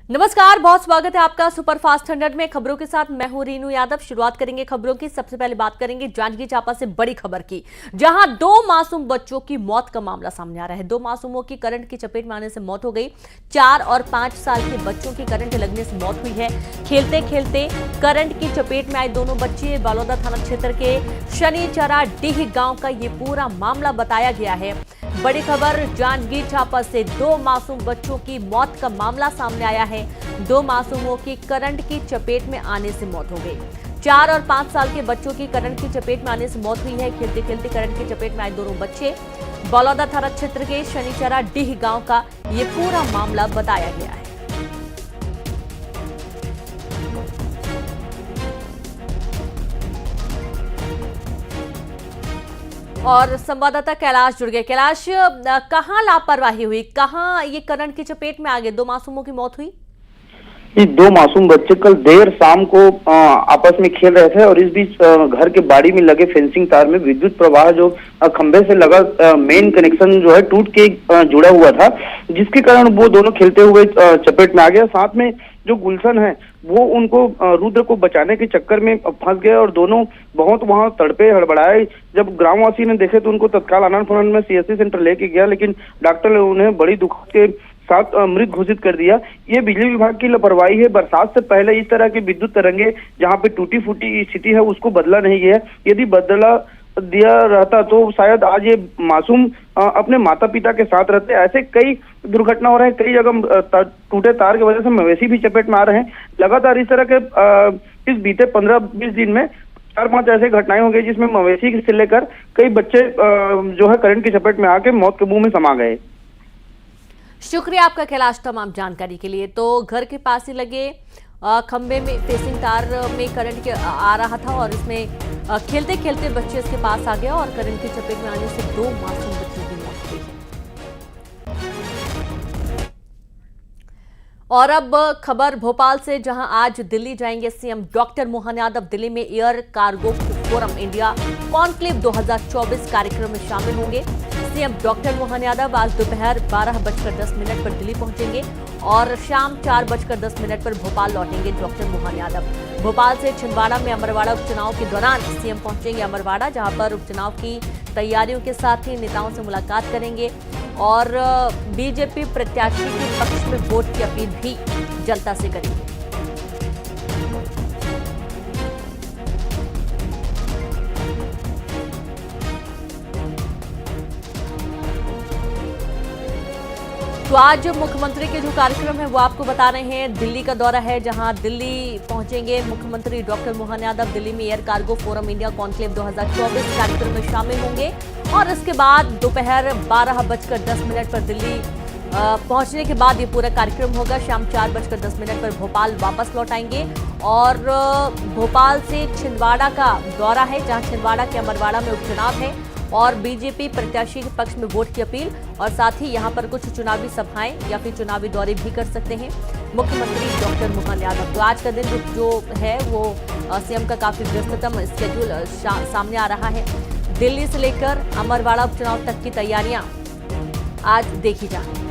नमस्कार, बहुत स्वागत है आपका सुपरफास्ट 100 में। खबरों के साथ मैं हूं रीनू यादव। शुरुआत करेंगे खबरों की। सबसे पहले बात करेंगे जांजगीर चांपा से बड़ी खबर की, जहां 2 मासूम बच्चों की मौत का मामला सामने आ रहा है। 2 मासूमों की करंट की चपेट में आने से मौत हो गई। 4 और 5 साल के बच्चों की करंट लगने से मौत हुई है। खेलते खेलते करंट की चपेट में आए दोनों बच्चे बलौदा थाना क्षेत्र के शनिचरा डीह गांव का ये पूरा मामला बताया गया है। बड़ी खबर जांजगीर चांपा से 2 मासूम बच्चों की मौत का मामला सामने आया है। 2 मासूमों की करंट की चपेट में आने से मौत हो गई। 4 और 5 साल के बच्चों की करंट की चपेट में आने से मौत हुई है। खेलते खेलते करंट की चपेट में आए दोनों बच्चे बलौदा थाना क्षेत्र के शनिचरा डीह गांव का ये पूरा मामला बताया गया है। और संवाददाता कैलाश जुड़ गए। कैलाश, कहां लापरवाही हुई, कहां ये करंट की चपेट में आ गए, 2 मासूमों की मौत हुई? ये 2 मासूम बच्चे कल देर शाम को आपस में खेल रहे थे और इस बीच घर के बाड़ी में लगे फेंसिंग तार में विद्युत प्रवाह जो खंभे से लगा मेन कनेक्शन जो है टूट के जुड़ा हुआ था, जिसके कारण वो दोनों खेलते हुए चपेट में आ गया। साथ में जो गुलशन है वो उनको रुद्र को बचाने के चक्कर में फंस गए और दोनों बहुत वहां तड़पे हड़बड़ाए। जब ग्रामवासी ने देखे तो उनको तत्काल आनंद फानंद में सीएससी सेंटर लेके गया, लेकिन डॉक्टर ने उन्हें बड़ी दुख के साथ मृत घोषित कर दिया। ये बिजली विभाग की लापरवाही है। बरसात से पहले इस तरह की विद्युत तरंगे जहां पे टूटी फूटी स्थिति है उसको बदला नहीं गया। यदि बदला दिया रहता तो शायद आज ये मासूम अपने माता पिता के साथ रहते। ऐसे कई दुर्घटना हो रहे हैं, कई जगह टूटे तार की वजह से मवेशी भी चपेट में आ रहे हैं। लगातार इस तरह के इस बीते 15-20 दिन में 4-5 ऐसे घटनाएं हो गई जिसमें मवेशी से लेकर कई बच्चे जो है करंट की चपेट में आके मौत के मुंह में समा गए। शुक्रिया आपका कैलाश तमाम जानकारी के लिए। तो घर के पास ही लगे खंबे में फेंसिंग तार में करंट आ रहा था और इसमें खेलते खेलते बच्चे इसके पास आ गया और करंट की चपेट में आने से 2 मासूम बच्चों की मौत हुई है। और अब खबर भोपाल से, जहां आज दिल्ली जाएंगे सीएम डॉक्टर मोहन यादव। दिल्ली में air cargo forum India conclave 2024 कार्यक्रम में शामिल होंगे। सीएम डॉक्टर मोहन यादव आज दोपहर 12:10 पर दिल्ली पहुंचेंगे और शाम 4:10 पर भोपाल लौटेंगे। डॉक्टर मोहन यादव भोपाल से छिंदवाड़ा में अमरवाड़ा उपचुनाव के दौरान सीएम पहुंचेंगे अमरवाड़ा, जहां पर उपचुनाव की तैयारियों के साथ ही नेताओं से मुलाकात करेंगे और बीजेपी प्रत्याशी के पक्ष में वोट की अपील भी जनता से करेंगे। तो आज मुख्यमंत्री के जो कार्यक्रम है वो आपको बता रहे हैं। दिल्ली का दौरा है, जहां दिल्ली पहुंचेंगे मुख्यमंत्री डॉक्टर मोहन यादव। दिल्ली में air cargo forum India conclave 2024 कार्यक्रम में शामिल होंगे और इसके बाद दोपहर 12:10 पर दिल्ली पहुंचने के बाद ये पूरा कार्यक्रम होगा। शाम 4:10 पर भोपाल वापस लौट आएंगे और भोपाल से छिंदवाड़ा का दौरा है, जहां छिंदवाड़ा के अमरवाड़ा में उपचुनाव है और बीजेपी प्रत्याशी के पक्ष में वोट की अपील और साथ ही यहां पर कुछ चुनावी सभाएं या फिर चुनावी दौरे भी कर सकते हैं मुख्यमंत्री डॉक्टर मोहन यादव। तो आज का दिन जो है वो सीएम का काफी व्यस्ततम स्केड्यूल सामने आ रहा है। दिल्ली से लेकर अमरवाड़ा उपचुनाव तक की तैयारियां आज देखी जाएंगी।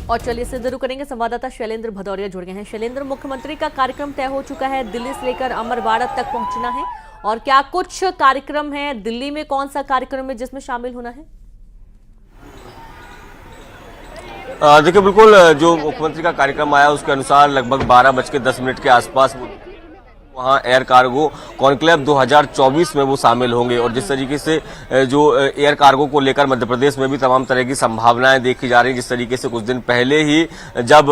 और चलिए इससे जरूर करेंगे, संवाददाता शैलेंद्र भदौरिया जुड़ गए हैं। शैलेंद्र, मुख्यमंत्री का कार्यक्रम तय हो चुका है, दिल्ली से लेकर अमरवाड़ा तक पहुंचना है और क्या कुछ कार्यक्रम है दिल्ली में, कौन सा कार्यक्रम है जिसमें शामिल होना है? देखिए, बिल्कुल जो मुख्यमंत्री का कार्यक्रम आया उसके अनुसार लगभग 12:10 के आसपास वहाँ एयर कार्गो कॉन्क्लेव 2024 में वो शामिल होंगे। और जिस तरीके से जो एयर कार्गो को लेकर मध्य प्रदेश में भी तमाम तरह की संभावनाएं देखी जा रही हैं, जिस तरीके से कुछ दिन पहले ही जब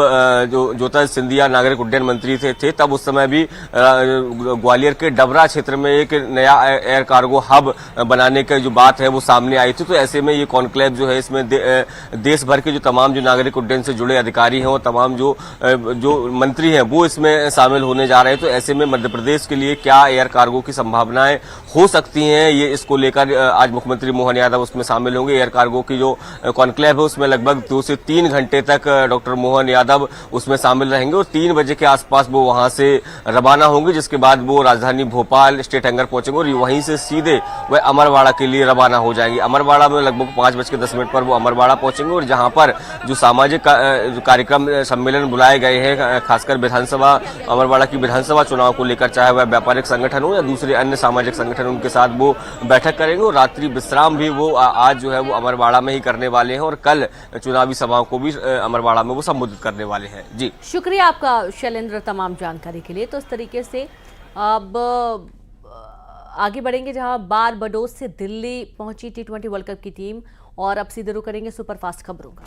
जो ज्योतिरादित्य सिंधिया नागरिक उड्डयन मंत्री थे तब उस समय भी ग्वालियर के डबरा क्षेत्र में एक नया एयर कार्गो हब बनाने की जो बात है वो सामने आई थी। तो ऐसे में ये कॉन्क्लेव जो है इसमें देश भर के जो तमाम जो नागरिक उड्डयन से जुड़े अधिकारी हैं और तमाम जो मंत्री हैं वो इसमें शामिल होने जा रहे हैं। तो ऐसे में मध्य प्रदेश के लिए क्या एयर कार्गो की संभावनाएं हो सकती हैं, ये इसको लेकर आज मुख्यमंत्री मोहन यादव उसमें शामिल होंगे। एयर कार्गो की जो कॉन्क्लेव है उसमें लगभग 2 से 3 घंटे तक डॉक्टर मोहन यादव उसमें शामिल रहेंगे और 3 बजे के आसपास वो वहां से रवाना होंगे, जिसके बाद वो राजधानी भोपाल स्टेट हैंगर पहुंचेंगे और वहीं से सीधे वह अमरवाड़ा के लिए रवाना हो जाएंगे। अमरवाड़ा में लगभग 5:10 पर वो अमरवाड़ा पहुंचेंगे और जहां पर जो सामाजिक कार्यक्रम सम्मेलन बुलाए गए हैं, खासकर विधानसभा अमरवाड़ा की विधानसभा चुनाव को लेकर, चाहे वह व्यापारिक संगठन हो या दूसरे अन्य सामाजिक संगठन, उनके साथ वो बैठक करेंगे और रात्रि विश्राम भी वो आज जो है वो अमरवाड़ा में ही करने वाले हैं और कल चुनावी सभाओं को भी अमरवाड़ा में वो संबोधित करने वाले हैं। जी शुक्रिया आपका शैलेंद्र तमाम जानकारी के लिए। तो इस तरीके से अब आगे बढ़ेंगे, जहां बारबाडोस से दिल्ली पहुंची T20 वर्ल्ड कप की टीम, और अब सीधे रुख करेंगे सुपरफास्ट खबरों का।